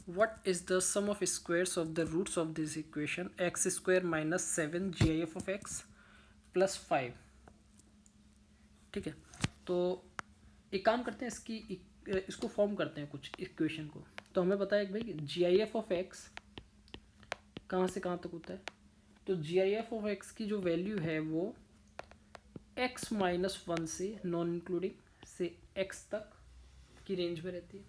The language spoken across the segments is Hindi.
What is the sum of squares of the roots of this equation x square minus 7 GIF of x plus 5। ठीक है, तो एक काम करते हैं, इसको फॉर्म करते हैं कुछ इक्वेशन को। तो हमें पता है कि भाई GIF ऑफ एक्स कहाँ से कहाँ तक होता है। तो GIF ऑफ एक्स की जो वैल्यू है वो x माइनस 1 से नॉन इंक्लूडिंग से x तक की रेंज में रहती है।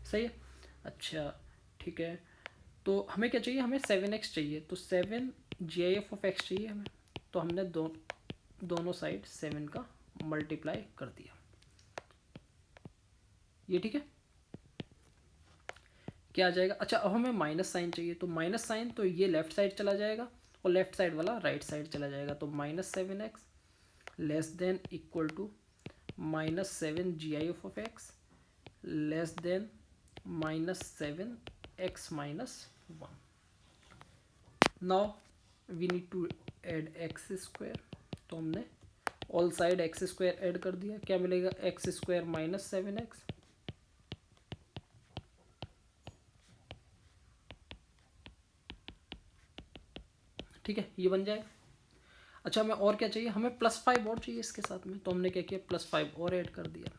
सही है। अच्छा ठीक है, तो हमें क्या चाहिए, हमें 7x चाहिए। तो 7 GIF ऑफ x चाहिए हमें। तो हमने दोनों साइड 7 का मल्टीप्लाई कर दिया। ये ठीक है, क्या आ जाएगा। अच्छा अब हमें माइनस साइन चाहिए, तो माइनस साइन तो ये लेफ्ट साइड चला जाएगा और लेफ्ट साइड वाला राइट साइड चला जाएगा। तो -7x less than equal to -7 GIF of x less than -7x minus 1। Now we need to add x square. तो हमने all side x square add कर दिया। क्या मिलेगा, एक्स स्क्वायर माइनस 7x। ठीक है, ये बन जाएगा। अच्छा हमें और क्या चाहिए, हमें +5 और चाहिए इसके साथ में। तो हमने क्या किया, +5 और ऐड कर दिया।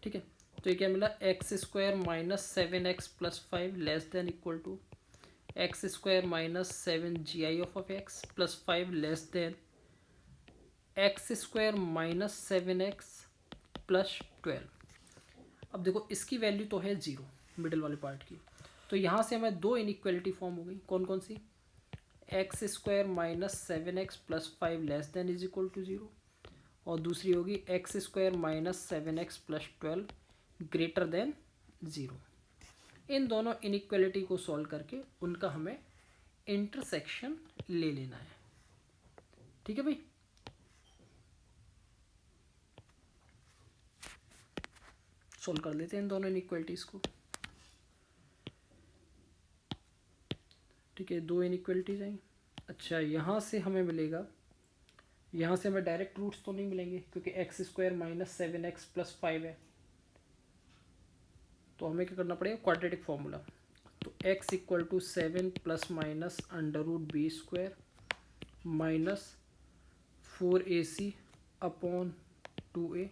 ठीक है, तो ये क्या मिला, x square minus 7x plus 5 less than equal to x square minus 7 GIF of x plus 5 less than x square minus 7x plus 12। अब देखो इसकी वैल्यू तो है 0 मिडिल वाले पार्ट की। तो यहाँ से हमें दो इनइक्वालिटी फॉर्म हो गई। कौन कौन सी, x square minus 7x plus 5 less than is equal to 0, और दूसरी होगी x square minus 7x plus 12 greater than 0। इन दोनों इनइक्वालिटी को सॉल्व करके उनका हमें इंटरसेक्शन ले लेना है। ठीक है भाई, सॉल्व कर लेते हैं इन दोनों इनइक्वालिटीज़ को। ठीक है, दो इनइक्वालिटीज आई। अच्छा यहाँ से हमें मिलेगा, यहाँ से हमें डायरेक्ट रूट्स तो नहीं मिलेंगे क्योंकि x square minus 7x plus 5 है। तो हमें क्या करना पड़ेगा, क्वाड्रेटिक फॉर्मूला। तो x equal to 7 plus minus √b square minus 4ac upon 2a।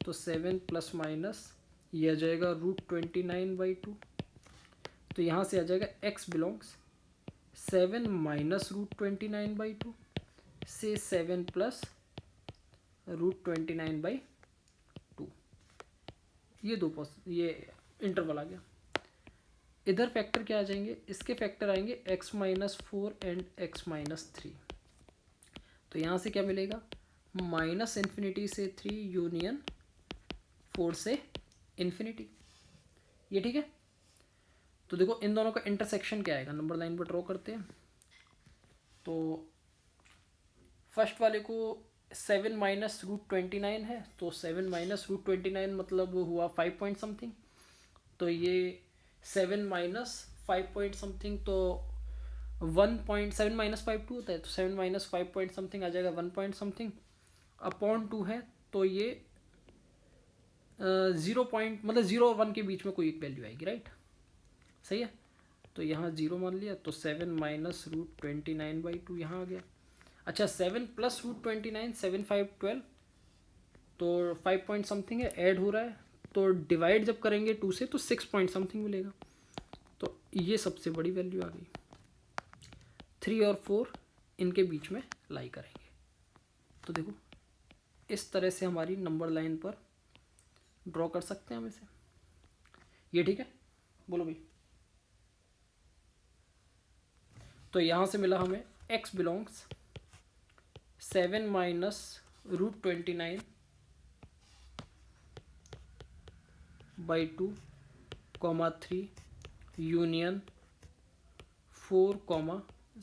तो 7 प्लस माइनस ये आ जाएगा √29/2। तो यहाँ से आ जाएगा x बिलोंग्स 7 माइनस √29/2 से 7 प्लस √29/2। ये इंटरवल आ गया। इधर फैक्टर क्या आ जाएंगे, इसके फैक्टर आएंगे x-4 एंड x-3। तो यहाँ से क्या मिलेगा, -∞ से 3 यूनियन 4 से इन्फिनिटी। ये ठीक है। तो देखो इन दोनों का इंटरसेक्शन क्या आएगा, नंबर लाइन पर ड्रॉ करते हैं। तो फर्स्ट वाले को 7 माइनस √29 है, तो 7 माइनस √29 मतलब हुआ 5 पॉइंट समथिंग। तो ये 7 माइनस 5 पॉइंट समथिंग, तो 1.7 माइनस 5 2 होता है। तो 7 माइनस 5 पॉइंट समथिंग आ जाएगा 1 पॉइंट समथिंग अपॉन 2 है। तो ये 0 पॉइंट मतलब 0 और 1 के बीच में कोई एक वैल्यू आएगी, राइट। सही है, तो यहाँ 0 मान लिया। तो 7 माइनस √29/2 यहाँ आ गया। अच्छा 7 प्लस √29, 7 5 12, तो 5 पॉइंट समथिंग है, ऐड हो रहा है। तो डिवाइड जब करेंगे 2 से तो 6 पॉइंट समथिंग मिलेगा। तो ये सबसे बड़ी वैल्यू आ गई। 3 और 4 इनके बीच में लाई करेंगे। तो देखो इस तरह से हमारी नंबर लाइन पर ड्रॉ कर सकते हैं हम इसे। ये ठीक है, बोलो भाई। तो यहाँ से मिला हमें x belongs 7 minus √29/2 3 union 4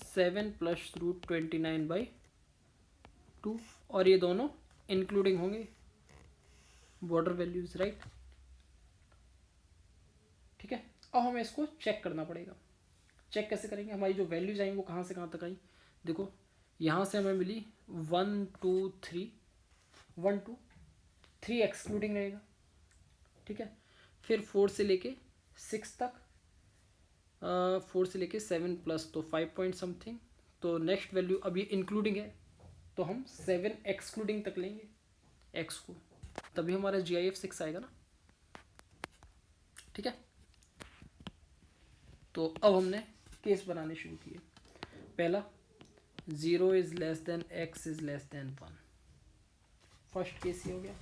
7 plus √29/2, और ये दोनों इंक्लूडिंग होंगे बॉर्डर वैल्यूज, राइट। ठीक है, अब हमें इसको चेक करना पड़ेगा। चेक कैसे करेंगे, हमारी जो वैल्यूज आई वो कहाँ से कहाँ तक आई। देखो यहाँ से हमें मिली 1 2 3, 1 2 3 एक्सक्लूडिंग रहेगा। ठीक है, फिर 4 से लेके 6 तक, 4 से लेके 7 प्लस तो 5 पॉइंट समथिंग। तो नेक्स्ट वैल्यू अब ये इंक्लूडिंग है तो हम 7 एक्सक्लूडिंग तक लेंगे x को, तभी हमारा GIF 6 आएगा ना। ठीक है, तो अब हमने केस बनाने शुरू किए। पहला 0 is less than x is less than 1, first case ये हो गया।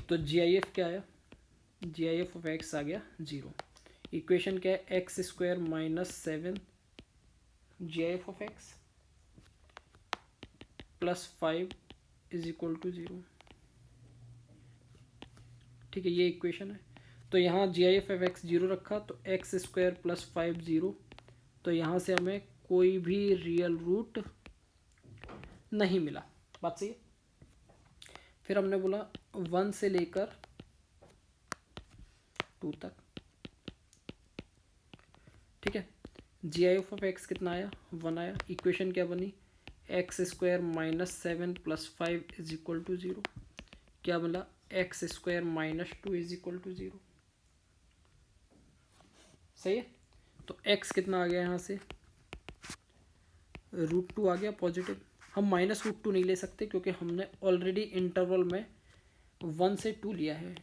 तो GIF क्या आया, GIF ऑफ x आ गया 0। इक्वेशन क्या है, x square minus 7 GIF of x plus 5 is equal to 0। ठीक है, ये इक्वेशन है। तो यहाँ GIF ऑफ x 0 रखा तो एक्स स्क्वायर प्लस 5 0, तो यहाँ से हमें कोई भी रियल रूट नहीं मिला, बात सही है। फिर हमने बोला 1 से लेकर 2 तक। ठीक है, GIF ऑफ x कितना आया, 1 आया। इक्वेशन क्या बनी, x square minus 7 plus 5 is equal to 0। क्या मिला, x square minus 2 is equal to 0। सही है, तो x कितना आ गया यहाँ से, √2 आ गया पॉजिटिव। हम माइनस √2 नहीं ले सकते क्योंकि हमने ऑलरेडी इंटरवल में 1 से 2 लिया है,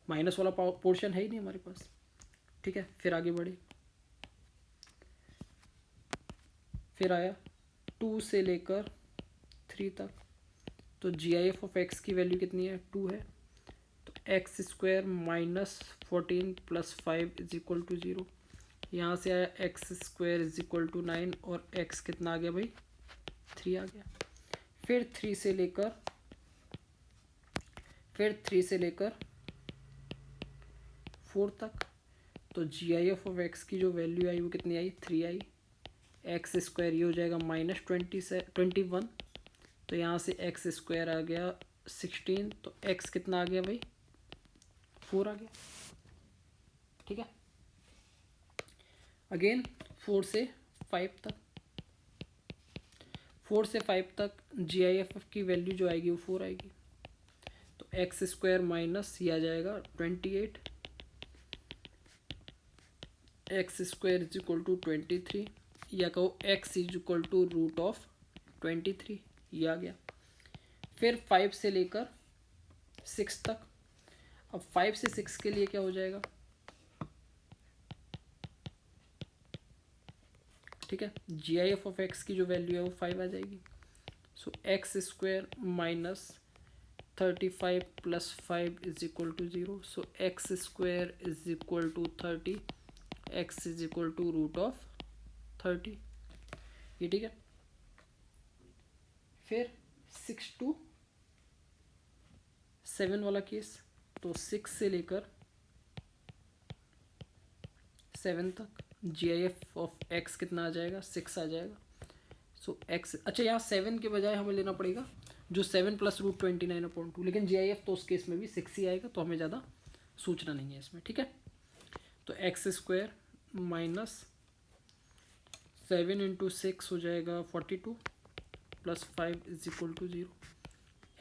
माइनस वाला पोर्शन है ही नहीं हमारे पास। ठीक है, फिर आगे बढ़े, फिर आया 2 से लेकर 3 तक। तो GIF ऑफ x की वैल्यू कितनी है, 2 है। तो x square minus 14 plus 5 is equal to 0। यहाँ से आया x square is equal to 9 और x कितना आ गया भाई, 3 आ गया। फिर 3 से लेकर 4 तक। तो GIF ऑफ x की जो वैल्यू आई वो कितनी आई, 3 आई। एक्स स्क्वायर ये हो जाएगा माइनस 21, तो यहाँ से एक्स स्क्वायर आ गया 16, तो x कितना आ गया भाई, 4 आ गया। ठीक है, अगेन 4 से 5 तक। 4 से 5 तक GIF की वैल्यू जो आएगी वो 4 आएगी। तो एक्स स्क्वायर माइनस ये आ जाएगा 28, x square is equal to 23, या कहो x इज इक्वल टू √23, ये आ गया। फिर 5 से लेकर 6 तक। अब 5 से 6 के लिए क्या हो जाएगा, ठीक है, GIF ऑफ x की जो वैल्यू है वो 5 आ जाएगी। So x square minus 35 plus 5 is equal to 0। So x square is equal to 30, x is equal to √30, ये ठीक है। फिर 6 to 7 वाला केस, तो 6 से लेकर 7 तक GIF ऑफ x कितना आ जाएगा, 6 आ जाएगा। सो x, अच्छा यहाँ 7 के बजाय हमें लेना पड़ेगा जो 7 प्लस √29/2, लेकिन GIF तो उस केस में भी 6 ही आएगा, तो हमें ज़्यादा सोचना नहीं है इसमें। ठीक है, तो एक्स स्क्वायर माइनस 7 इंटू 6 हो जाएगा 42 plus 5 is equal to 0।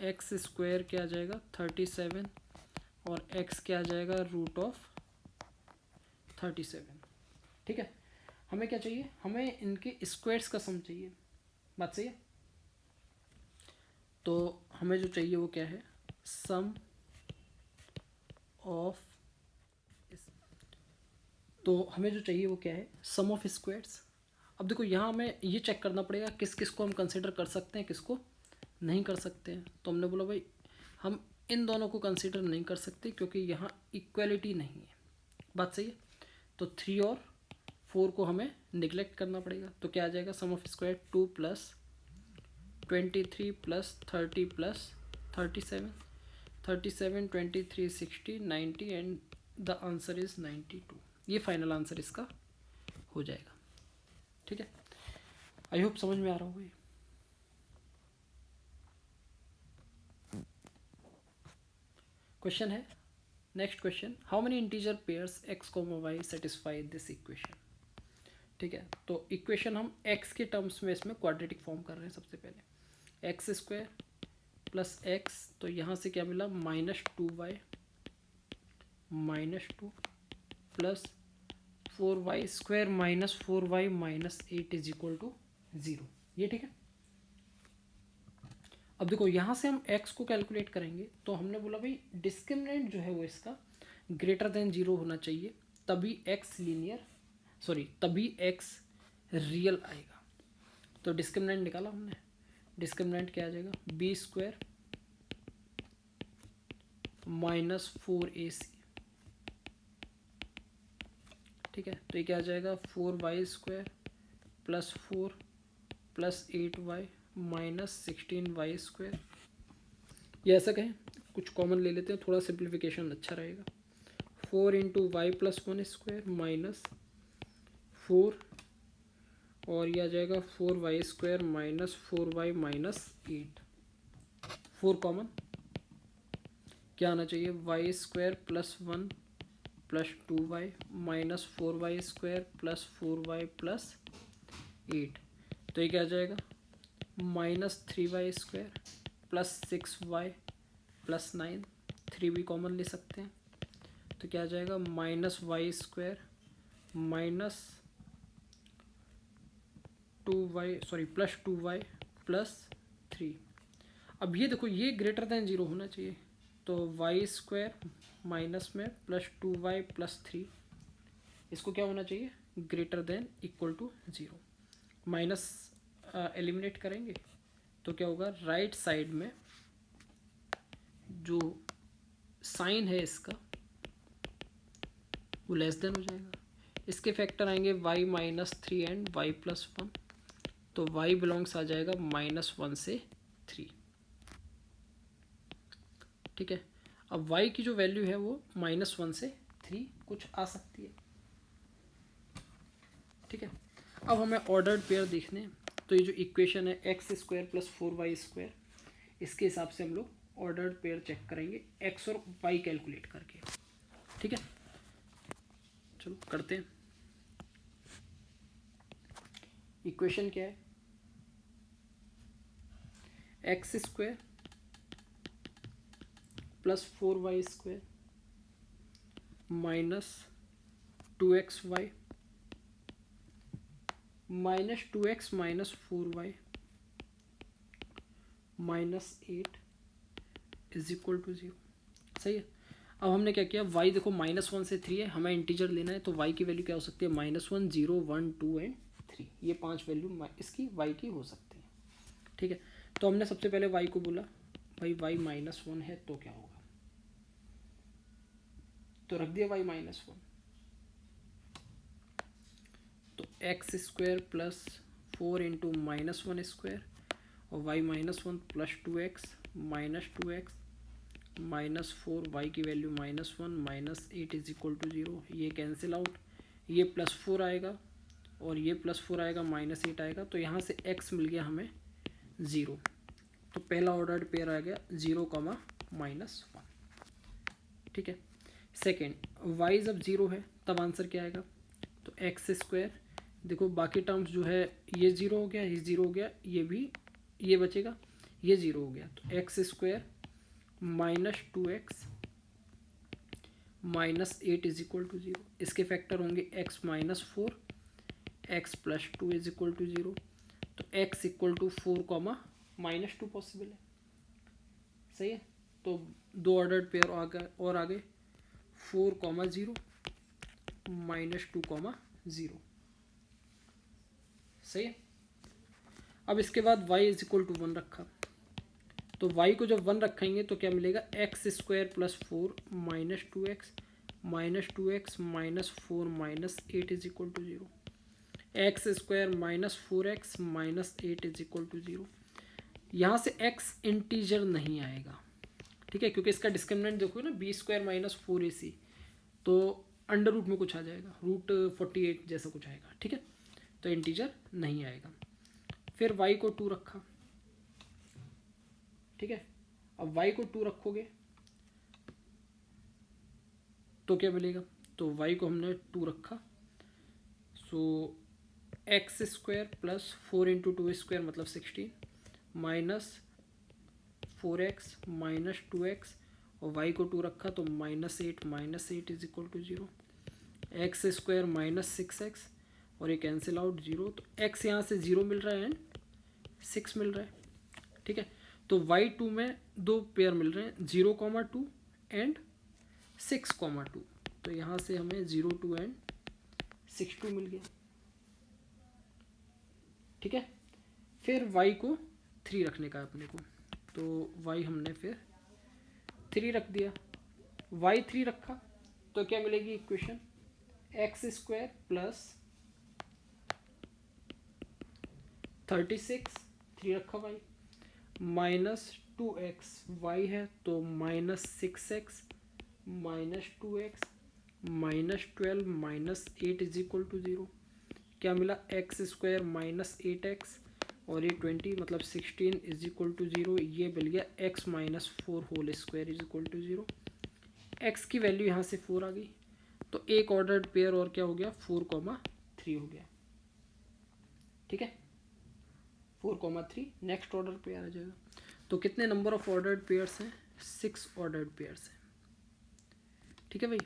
X square क्या आ जाएगा 37 और x क्या आ जाएगा √37। ठीक है, हमें क्या चाहिए, हमें इनके स्क्वायर्स का सम चाहिए, बात सही है। तो हमें जो चाहिए वो क्या है, सम ऑफ, तो हमें जो चाहिए वो क्या है, सम ऑफ स्क्वायर्स। अब देखो यहाँ हमें ये चेक करना पड़ेगा किस किस को हम कंसिडर कर सकते हैं, किसको नहीं कर सकते हैं। तो हमने बोला भाई हम इन दोनों को कंसिडर नहीं कर सकते क्योंकि यहाँ इक्वलिटी नहीं है, बात सही है। तो 3 और 4 को हमें निगलेक्ट करना पड़ेगा। तो क्या आ जाएगा, sum of square 2 plus 23 plus 30 plus 37, 23 60 90 and the answer is 92। ये फाइनल आंसर इसका हो जाएगा। ठीक है, आई होप समझ में आ रहा होगा ये। क्वेश्चन है, next question, how many integer pairs x, y satisfy this equation. ठीक है, तो इक्वेशन हम x के टर्म्स में इसमें क्वाड्रेटिक फॉर्म कर रहे हैं। सबसे पहले एक्स स्क्वायर प्लस एक्स, तो यहाँ से क्या मिला -2y -2 plus 4y² minus 4y minus 8 is equal to 0। ये ठीक है। अब देखो यहाँ से हम x को कैलकुलेट करेंगे, तो हमने बोला भाई डिस्क्रिमिनेंट जो है वो इसका ग्रेटर देन 0 होना चाहिए, तभी तभी x रियल आएगा। तो डिस्क्रिमिनेंट निकाला हमने, डिस्क्रिमिनेंट क्या आ जाएगा, b² माइनस 4ac, ठीक है। तो ये क्या आ जाएगा, 4y² plus 4 plus 8y minus 16y²। ये ऐसा कहें, कुछ कॉमन ले लेते हैं, थोड़ा सिंप्लीफिकेशन अच्छा रहेगा। 4 इंटू वाई प्लस 1² माइनस 4, और ये आ जाएगा 4y² minus 4y minus 8। 4 common, क्या आना चाहिए, y² plus 1 plus 2y minus 4y² plus 4y plus 8। तो ये क्या आ जाएगा, minus 3y² plus 6y plus 9, 3 भी कॉमन ले सकते हैं। तो क्या आ जाएगा, -y² minus plus 2y plus 3। अब ये देखो, ये ग्रेटर देन 0 होना चाहिए, तो y² माइनस में प्लस 2y प्लस 3, इसको क्या होना चाहिए, greater than equal to 0। Minus eliminate करेंगे तो क्या होगा, राइट साइड में जो साइन है इसका वो लेस देन हो जाएगा। इसके फैक्टर आएंगे y minus 3 and y plus 1, तो y बिलोंग्स आ जाएगा -1 से 3, ठीक है। अब y की जो वैल्यू है वो -1 से 3 कुछ आ सकती है, ठीक है। अब हमें ऑर्डर्ड पेयर देखने हैं, तो ये जो इक्वेशन है x² प्लस 4y², इसके हिसाब से हम लोग ऑर्डर्ड पेयर चेक करेंगे x और y कैलकुलेट करके, ठीक है। चलो करते हैं। इक्वेशन क्या है, x² plus 4y² minus 2xy minus 2x minus 4y minus 8 is equal to 0। सही है। अब हमने क्या किया, y देखो -1 से 3 है, हमें इंटीजर लेना है, तो y की वैल्यू क्या हो सकती है, -1 0 1 2 एंड 3, ये 5 वैल्यू इसकी y की हो सकती है, ठीक है। तो हमने सबसे पहले y को बोला भाई y -1 है तो क्या होगा, तो रख दिया y -1, तो x² प्लस 4 इंटू -1² और y -1 plus 2x minus 2x minus 4, y की value -1 minus 8 is equal to 0। ये कैंसिल आउट, ये +4 आएगा और ये +4 आएगा, -8 आएगा, तो यहाँ से x मिल गया हमें 0। तो पहला ऑर्डर्ड पेयर आ गया 0, -1, ठीक है। सेकेंड, y जब 0 है तब आंसर क्या आएगा, तो x², देखो बाकी टर्म्स जो है ये 0 हो गया, ये 0 हो गया, ये भी, ये बचेगा, ये 0 हो गया, तो x² minus 2x minus 8 is equal to 0। इसके फैक्टर होंगे x minus 4, x plus 2 is equal to 0, तो x इक्वल टू 4 -2 पॉसिबल है, सही है। तो दो ऑर्डर्ड पेयर और आ गए 4, 0 -2, 0, सही है। अब इसके बाद y इज इक्वल टू 1 रखा, तो y को जब 1 रखेंगे तो क्या मिलेगा, x² plus 4 minus 2x minus 4 minus 8 is equal to 0, x² minus 4x minus 8 is equal to 0। यहाँ से x इंटीजर नहीं आएगा, ठीक है, क्योंकि इसका डिस्क्रिमिनेंट देखो ना, b² माइनस 4ac, तो अंडर रूट में कुछ आ जाएगा, √48 जैसा कुछ आएगा, ठीक है, तो इंटीजर नहीं आएगा। फिर y को 2 रखा, ठीक है। अब y को 2 रखोगे तो क्या मिलेगा, तो y को हमने 2 रखा, सो x² प्लस 4 इंटू 2² मतलब 16 माइनस 4x माइनस 2x और y को 2 रखा तो -8 is equal to 0, x square -6x और ये कैंसिल आउट 0, तो x यहाँ से 0 मिल रहा है एंड 6 मिल रहा है। ठीक है, तो y2 में दो पेयर मिल रहे हैं 0,2 एंड 6,2, तो यहाँ से हमें 0,2 एंड 6,2 मिल गया। ठीक है, फिर y को 3 रखने का अपने को, तो y हमने फिर 3 रख दिया, y 3 रखा तो क्या मिलेगी इक्वेशन, एक्स स्क्वायर प्लस 36 3 रखा y -2x y है तो -6x -2x -12 -8 is equal to 0, क्या मिला एक्स स्क्वायर -8x और ये 20 मतलब 16 इज इक्वल टू 0, ये मिल गया x -4 whole square is equal to 0। x की वैल्यू यहाँ से 4 आ गई, तो एक ऑर्डर्ड पेयर और क्या हो गया 4,3 हो गया। ठीक है, 4,3 नेक्स्ट ऑर्डर पेयर आ जाएगा। तो कितने नंबर ऑफ ऑर्डर्ड पेयर्स हैं, 6 ऑर्डर्ड पेयर्स हैं। ठीक है भाई,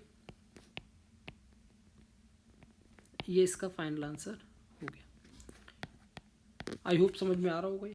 ये इसका फाइनल आंसर हो गया। आई होप समझ में आ रहा होगा।